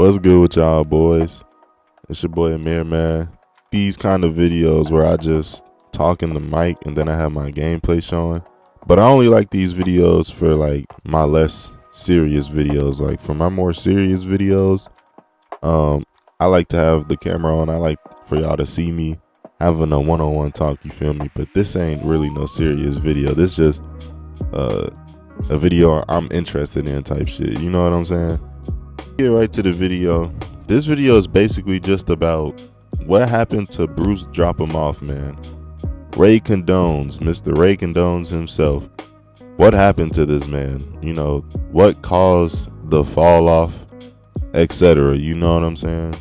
What's good with y'all, boys? It's your boy AmiraBans. These kind of videos where I just talk in the mic and then I have my gameplay showing. But I only like these videos for like my less serious videos. Like for my more serious videos, I like to have the camera on. I like for y'all to see me having a one-on-one talk, you feel me? But this ain't really no serious video. This just a video I'm interested in type shit. You know what I'm saying? Get right to the video. This video is basically just about what happened to BruceDropEmOff, man. Ray Condones, Mr. Ray Condones himself. What happened to this man? You know, what caused the fall off, etc. You know what I'm saying?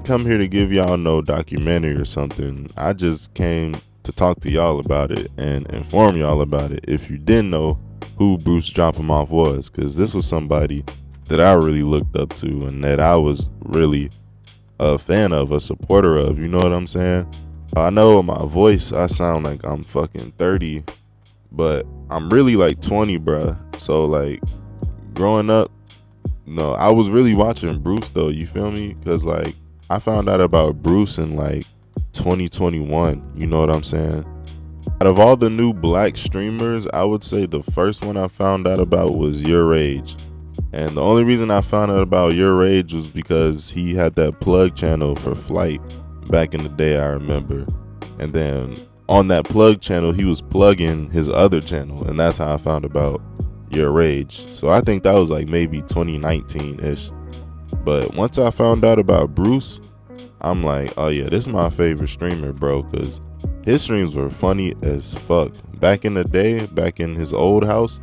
Come here to give y'all no documentary or something. I just came to talk to y'all about it and inform y'all about it if you didn't know who BruceDropEmOff was, because this was somebody that I really looked up to and that I was really a fan of, a supporter of. You know what I'm saying? I know in my voice I sound like I'm fucking 30, but I'm really like 20, bruh. So like growing up, no, I was really watching Bruce though, you feel me? Because like I found out about Bruce in like 2021, you know what I'm saying? Out of all the new black streamers, I would say the first one I found out about was Your Age. And the only reason I found out about Your Age was because he had that plug channel for Flight back in the day, I remember. And then on that plug channel, he was plugging his other channel, and that's how I found about Your Age. So I think that was like maybe 2019-ish. But once I found out about Bruce, I'm like, oh yeah, this is my favorite streamer, bro, because his streams were funny as fuck. Back in the day, back in his old house,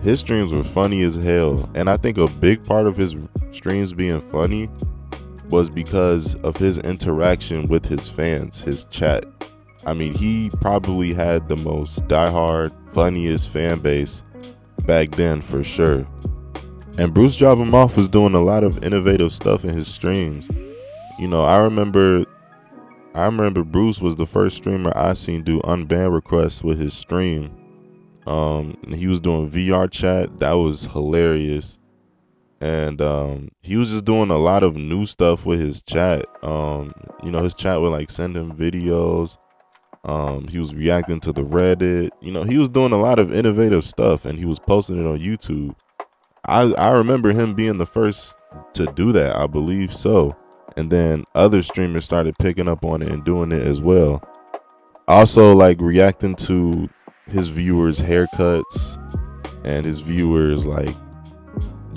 his streams were funny as hell. And I think a big part of his streams being funny was because of his interaction with his fans, his chat. I mean, he probably had the most diehard, funniest fan base back then for sure. And BruceDropEmOff was doing a lot of innovative stuff in his streams. You know, I remember Bruce was the first streamer I seen do unban requests with his stream. He was doing VR chat. That was hilarious. And he was just doing a lot of new stuff with his chat. You know, his chat would like send him videos. He was reacting to the Reddit. You know, he was doing a lot of innovative stuff, and he was posting it on YouTube. I remember him being the first to do that, I believe so. And then other streamers started picking up on it and doing it as well. Also, like reacting to his viewers' haircuts and his viewers like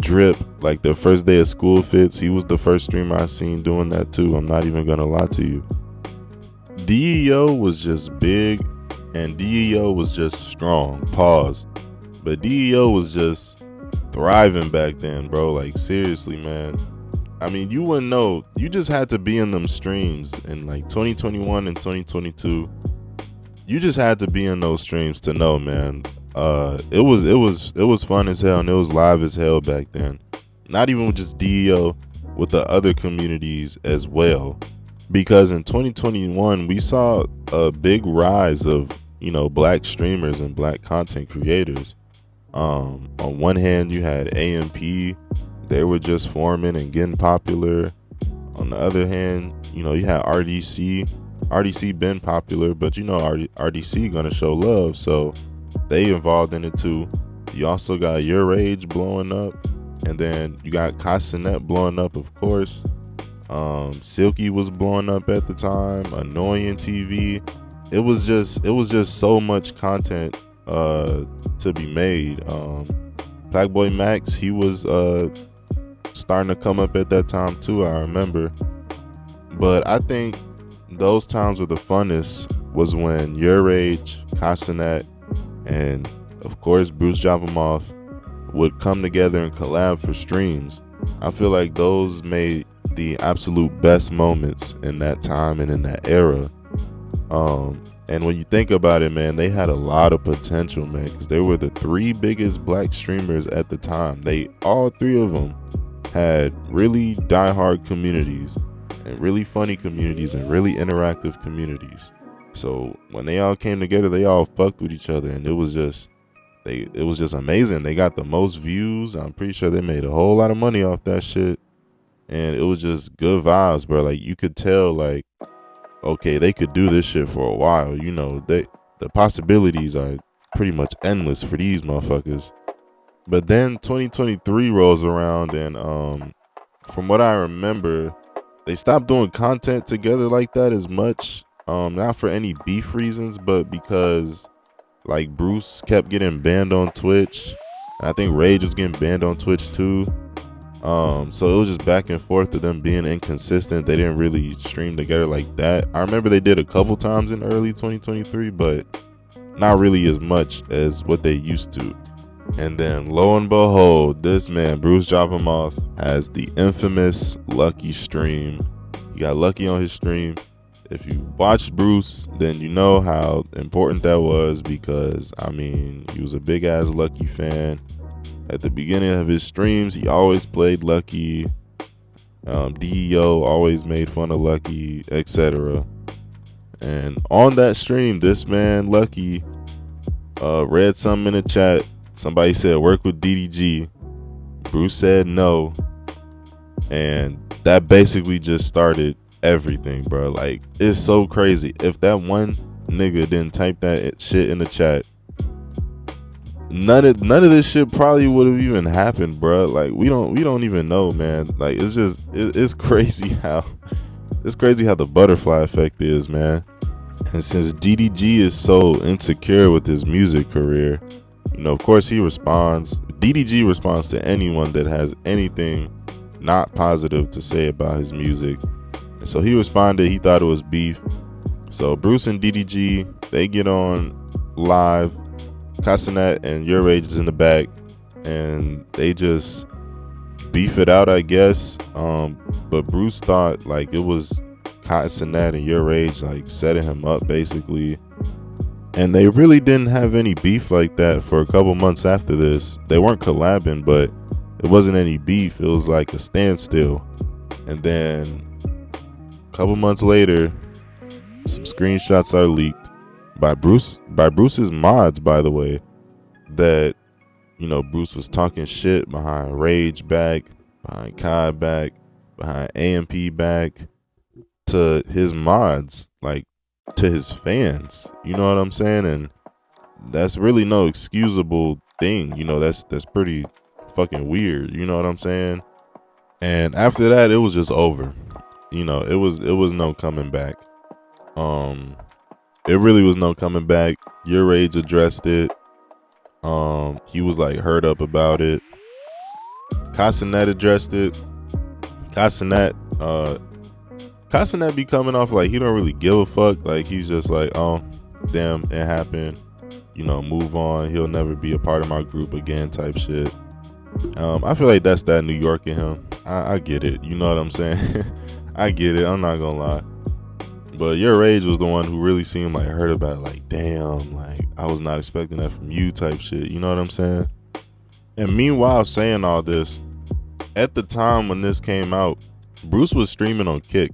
drip, like their first day of school fits. He was the first streamer I seen doing that too. I'm not even gonna lie to you. DEO was just big and DEO was just strong. Pause. But DEO was just thriving back then, bro. Like seriously, man. I mean, you wouldn't know. You just had to be in them streams in like 2021 and 2022. You just had to be in those streams to know, man. It was fun as hell, and it was live as hell back then. Not even with just DEO, with the other communities as well. Because in 2021, we saw a big rise of, you know, black streamers and black content creators. On one hand, you had AMP. They were just forming and getting popular. On the other hand, you know, you had RDC. RDC been popular, but you know RDC gonna show love, so they involved in it too. You also got Your Age blowing up, and then you got Castanet blowing up, of course. Silky was blowing up at the time. Annoying TV. It was just so much content to be made. Black Boy Max, he was starting to come up at that time too, I remember. But I think those times were the funnest was when Your Age, Castanet, and of course BruceDropEmOff would come together and collab for streams. I feel like those made the absolute best moments in that time and in that era. And when you think about it, man, they had a lot of potential, man, because they were the three biggest black streamers at the time. All three of them had really diehard communities and really funny communities and really interactive communities. So when they all came together, they all fucked with each other, and it was just amazing. They got the most views. I'm pretty sure they made a whole lot of money off that shit. and it was just good vibes, bro. Like you could tell, like, okay, they could do this shit for a while. You know, the possibilities are pretty much endless for these motherfuckers. But then 2023 rolls around, and from what I remember, they stopped doing content together like that as much. Not for any beef reasons, but because like Bruce kept getting banned on Twitch. I think Rage was getting banned on Twitch too. So it was just back and forth of them being inconsistent. They didn't really stream together like that. I remember they did a couple times in early 2023, but not really as much as what they used to. And then lo and behold, this man, BruceDropEmOff, has the infamous lucky stream. He got lucky on his stream. If you watched Bruce, then you know how important that was, because I mean, he was a big ass Lucky fan. At the beginning of his streams, he always played Lucky. DEO always made fun of Lucky, etc. And on that stream, this man Lucky read something in the chat. Somebody said work with DDG. Bruce said no, and that basically just started everything, bro. Like, it's so crazy. If that one nigga didn't type that shit in the chat, none of this shit probably would have even happened, bro. Like, we don't even know, man. Like, it's just it's crazy how the butterfly effect is, man. And since DDG is so insecure with his music career, you know, of course he responds. DDG responds to anyone that has anything not positive to say about his music. And so he responded, he thought it was beef. So Bruce and DDG, they get on live. Casanet and Your Rage is in the back, and they just beef it out, I guess. But Bruce thought like it was Casanet and Your Rage like setting him up basically. And they really didn't have any beef like that for a couple months after this. They weren't collabing, but it wasn't any beef. It was like a standstill. And then a couple months later, some screenshots are leaked by Bruce's mods, by the way, that, you know, Bruce was talking shit behind Rage back, behind Kai back, behind AMP back, to his mods, like to his fans. You know what I'm saying? And that's really no excusable thing. You know, that's pretty fucking weird. You know what I'm saying? And after that, it was just over. You know, it was no coming back. It really was no coming back. Your Rage addressed it. He was like hurt up about it. Casanet addressed it. Casanet be coming off like he don't really give a fuck. Like, he's just like, oh, damn, it happened. You know, move on. He'll never be a part of my group again type shit. I feel like that's that New York in him. I get it. You know what I'm saying? I get it. I'm not gonna lie. But Your Rage was the one who really seemed like hurt about it. Like, damn, like, I was not expecting that from you type shit. You know what I'm saying? And meanwhile, saying all this, at the time when this came out, Bruce was streaming on Kick.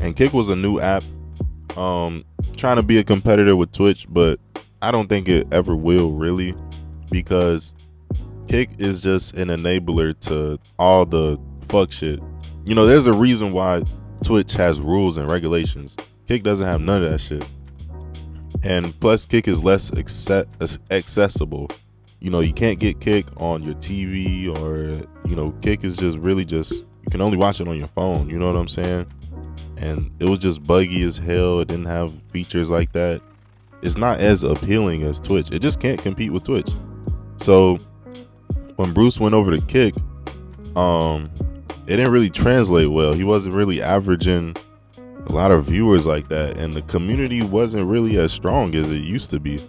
And Kick was a new app, trying to be a competitor with Twitch, but I don't think it ever will, really, because Kick is just an enabler to all the fuck shit. You know, there's a reason why Twitch has rules and regulations. Kick doesn't have none of that shit. And plus, Kick is less accessible. You know, you can't get Kick on your TV, or, you know, Kick is just really just, you can only watch it on your phone. You know what I'm saying? And it was just buggy as hell. It didn't have features like that. It's not as appealing as Twitch. It just can't compete with Twitch. So when Bruce went over to Kick, it didn't really translate well. He wasn't really averaging a lot of viewers like that, and the community wasn't really as strong as it used to be.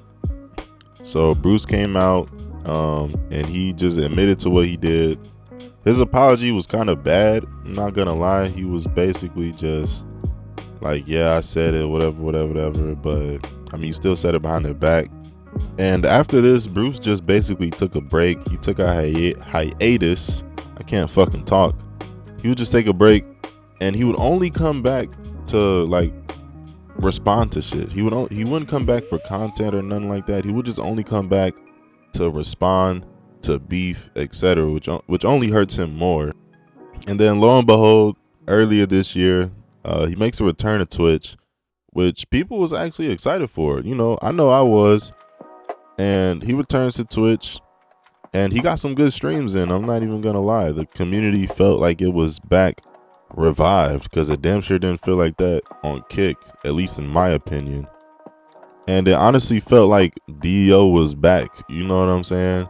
So Bruce came out, and he just admitted to what he did. His apology was kind of bad, I'm not gonna lie. He was basically just like, yeah, I said it, whatever, but I mean, he still said it behind their back. And after this, Bruce just basically took a break. He took a hiatus. I can't fucking talk. He would just take a break, and he would only come back to like respond to shit. He wouldn't come back for content or nothing like that. He would just only come back to respond to beef, etc., which only hurts him more. And then lo and behold, earlier this year, he makes a return to Twitch, which people was actually excited for. I know I was. And he returns to Twitch, and he got some good streams in. I'm not even gonna lie. The community felt like it was back revived, because it damn sure didn't feel like that on Kick, at least in my opinion. And it honestly felt like DEO was back. You know what I'm saying?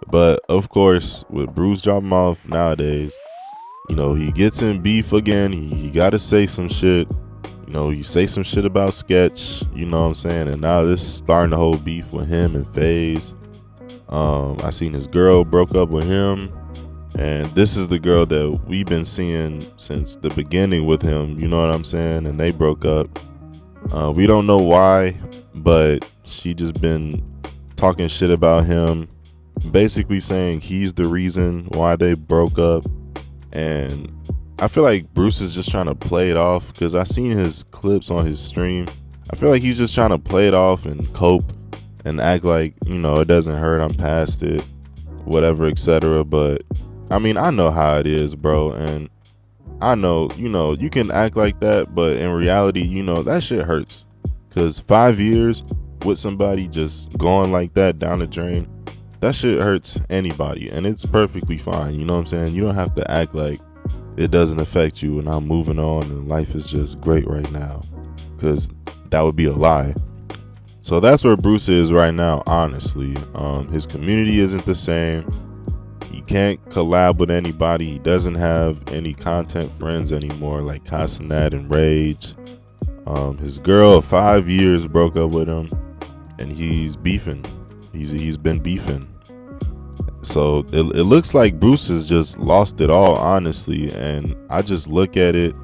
But of course, with Bruce dropping off nowadays, he gets in beef again. He got to say some shit. You say some shit about Sketch, you know what I'm saying? And now this is starting the whole beef with him and FaZe. I seen his girl broke up with him. And this is the girl that we've been seeing since the beginning with him, you know what I'm saying? And they broke up. We don't know why, but she just been talking shit about him, basically saying he's the reason why they broke up. And I feel like Bruce is just trying to play it off, because I seen his clips on his stream. I feel like he's just trying to play it off and cope and act like, it doesn't hurt, I'm past it, whatever, etc. But I mean, I know how it is, bro. And I know, you can act like that, but in reality, that shit hurts. Because 5 years with somebody just going like that down the drain, that shit hurts anybody. And it's perfectly fine, you know what I'm saying? You don't have to act like it doesn't affect you and I'm moving on and life is just great right now, because that would be a lie. So that's where Bruce is right now, honestly. His community isn't the same. He can't collab with anybody. He doesn't have any content friends anymore, like Casanat and Rage. His girl of 5 years broke up with him, and he's beefing. He's been beefing. So it looks like Bruce has just lost it all, honestly. And I just look at it.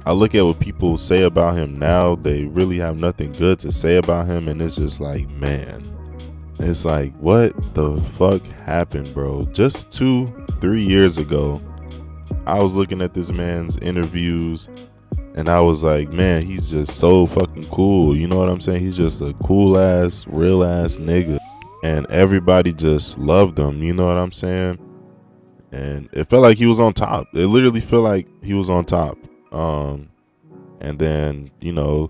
I look at what people say about him now. They really have nothing good to say about him. And it's just like, man, it's like, what the fuck happened, bro? Just 2-3 years ago, I was looking at this man's interviews and I was like, man, he's just so fucking cool. You know what I'm saying? He's just a cool ass, real ass nigga. And everybody just loved him, you know what I'm saying? And it felt like he was on top. It literally felt like he was on top. And then, a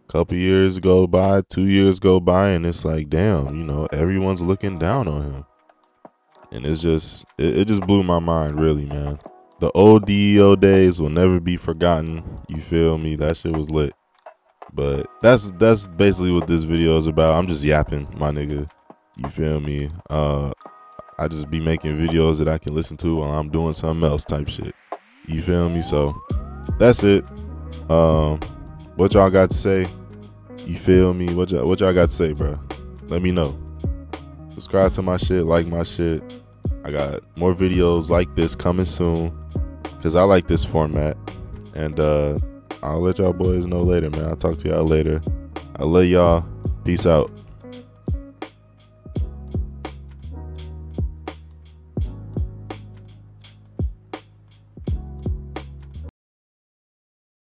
couple years go by, 2 years go by, and it's like, damn, everyone's looking down on him. And it's just, it just blew my mind, really, man. The old DEO days will never be forgotten. You feel me? That shit was lit. But that's basically what this video is about. I'm just yapping, my nigga. You feel me? I just be making videos that I can listen to while I'm doing something else type shit. You feel me? So that's it. What y'all got to say? You feel me? What y'all got to say, bro? Let me know. Subscribe to my shit, like my shit. I got more videos like this coming soon, because I like this format. And I'll let y'all boys know later, man. I'll talk to y'all later. I love y'all. Peace out.